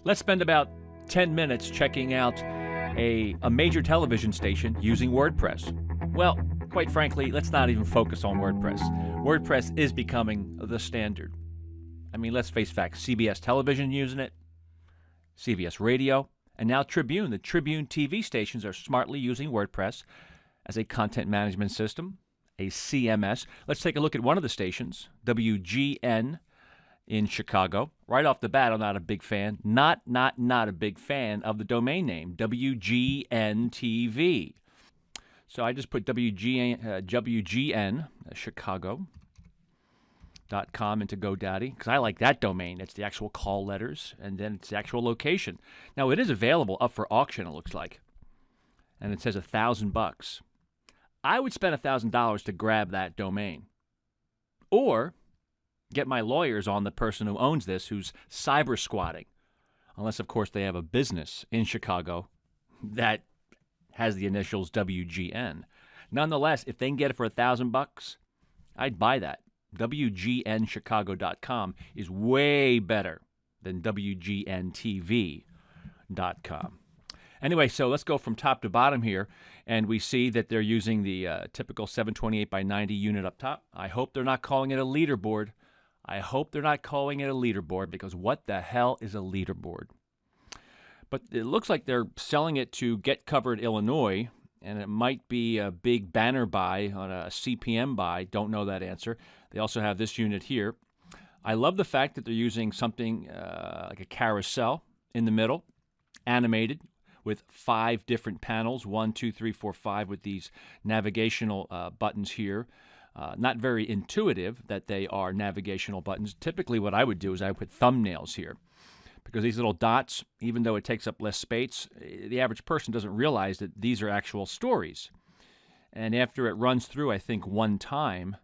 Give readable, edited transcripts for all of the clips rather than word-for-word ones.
Let's spend about 10 minutes checking out a major television station using WordPress. Well, quite frankly, let's not even focus on WordPress. WordPress is becoming the standard. I mean, let's face facts. CBS Television using it, CBS Radio, and now Tribune. The Tribune TV stations are smartly using WordPress as a content management system, a CMS. Let's take a look at one of the stations, WGN in Chicago. Right off the bat, I'm not a big fan. Not a big fan of the domain name, WGN TV. So I just put WGN Chicago.com into GoDaddy because I like that domain. It's the actual call letters, and then it's the actual location. Now, it is available up for auction, it looks like. And it says $1,000. I would spend $1,000 to grab that domain. Or get my lawyers on the person who owns this, who's cyber squatting. Unless, of course, they have a business in Chicago that has the initials WGN. Nonetheless, if they can get it for $1,000, I'd buy that. WGNChicago.com is way better than WGNTV.com. Anyway, so let's go from top to bottom here, and we see that they're using the typical 728 by 90 unit up top. I hope they're not calling it a leaderboard. Because what the hell is a leaderboard? But it looks like they're selling it to Get Covered Illinois, and it might be a big banner buy on a CPM buy. Don't know that answer. They also have this unit here. I love the fact that they're using something like a carousel in the middle, animated, with 5 different panels, 1, 2, 3, 4, 5, with these navigational buttons here. Not very intuitive that they are navigational buttons. Typically what I would do is I would put thumbnails here, because these little dots, even though it takes up less space, the average person doesn't realize that these are actual stories. And after it runs through, I think, one time,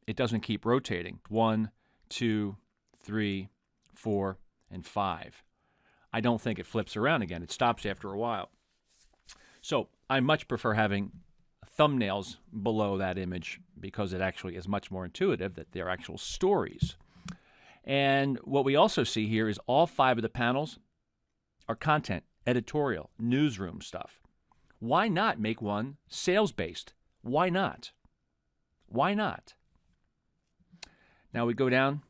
it doesn't keep rotating. 1, 2, 3, 4, and 5. I don't think it flips around again. It stops after a while. So I much prefer having thumbnails below that image because it actually is much more intuitive that they're actual stories. And what we also see here is all 5 of the panels are content, editorial, newsroom stuff. Why not make one sales-based? Why not? Now we go down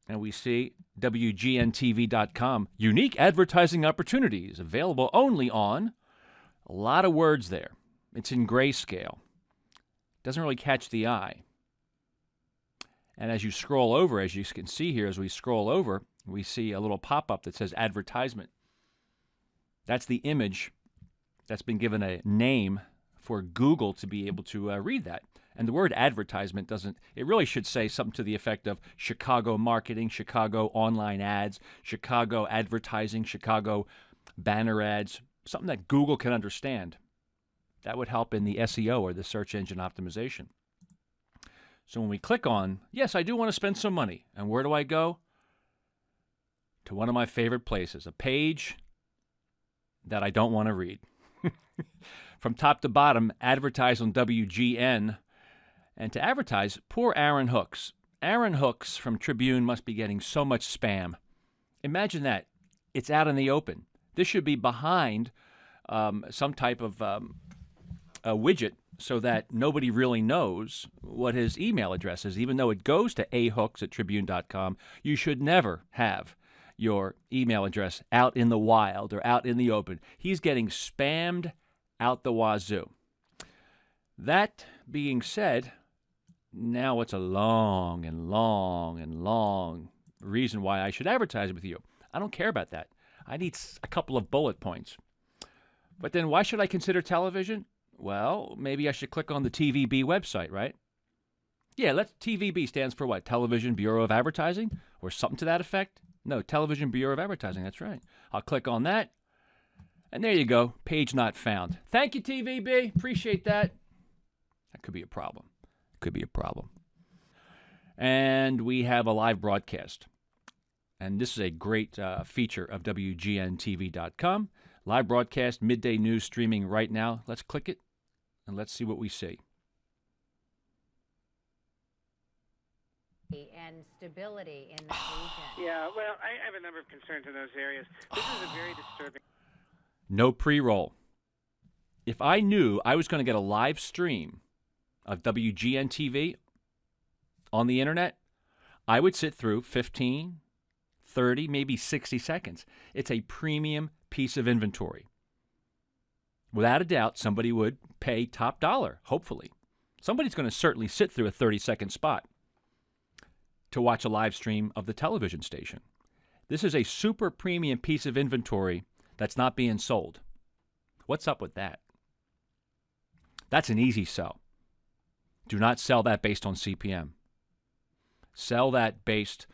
and we see WGNTV.com, unique advertising opportunities available only on, a lot of words there. It's in grayscale. Doesn't really catch the eye. And as you scroll over, as you can see here, as we scroll over, we see a little pop-up that says advertisement. That's the image that's been given a name for Google to be able to read that. And the word advertisement doesn't, it really should say something to the effect of Chicago marketing, Chicago online ads, Chicago advertising, Chicago banner ads, something that Google can understand. That would help in the SEO, or the search engine optimization. So when we click on, yes, I do want to spend some money. And where do I go? To one of my favorite places, a page that I don't want to read. From top to bottom, advertise on WGN. And to advertise, poor Aaron Hooks. Aaron Hooks from Tribune must be getting so much spam. Imagine that. It's out in the open. This should be behind some type of a widget so that nobody really knows what his email address is. Even though it goes to ahooks@tribune.com, you should never have your email address out in the wild or out in the open. He's getting spammed out the wazoo. That being said, now it's a long reason why I should advertise with you. I don't care about that. I need a couple of bullet points. But then why should I consider television? Well, maybe I should click on the TVB website, right? Yeah, TVB stands for what? Television Bureau of Advertising? Or something to that effect? No, Television Bureau of Advertising, that's right. I'll click on that. And there you go, page not found. Thank you, TVB. Appreciate that. That could be a problem. And we have a live broadcast. And this is a great feature of WGNTV.com. Live broadcast, midday news streaming right now. Let's click it, and let's see what we see. And and stability in that region. Yeah, well, I have a number of concerns in those areas. This is a very disturbing. No pre-roll. If I knew I was going to get a live stream of WGN TV on the internet, I would sit through 15, 30, maybe 60 seconds. It's a premium piece of inventory. Without a doubt, somebody would pay top dollar, hopefully. Somebody's going to certainly sit through a 30-second spot to watch a live stream of the television station. This is a super premium piece of inventory that's not being sold. What's up with that? That's an easy sell. Do not sell that based on CPM. Sell that based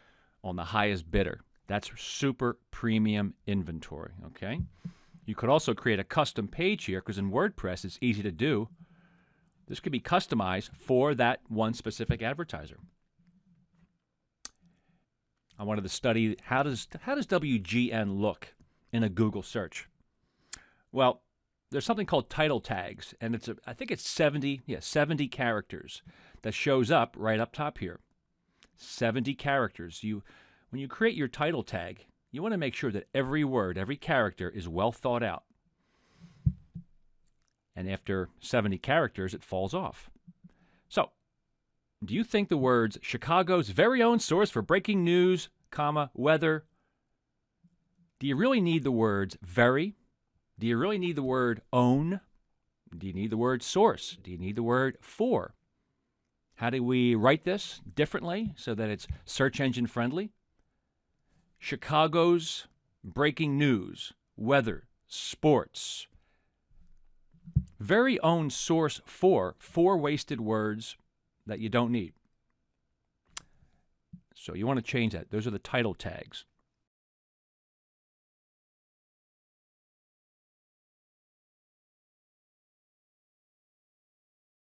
on the highest bidder. That's super premium inventory, okay? You could also create a custom page here because in WordPress it's easy to do. This could be customized for that one specific advertiser. I wanted to study how does WGN look in a Google search. Well, there's something called title tags, and I think it's 70 characters that shows up right up top here. 70 characters. When you create your title tag, you want to make sure that every word, every character is well thought out. And after 70 characters, it falls off. So, do you think the words Chicago's very own source for breaking news, weather, do you really need the words very? Do you really need the word own? Do you need the word source? Do you need the word for? How do we write this differently so that it's search engine friendly? Chicago's breaking news, weather, sports. Very own source for 4 wasted words that you don't need. So you want to change that. Those are the title tags.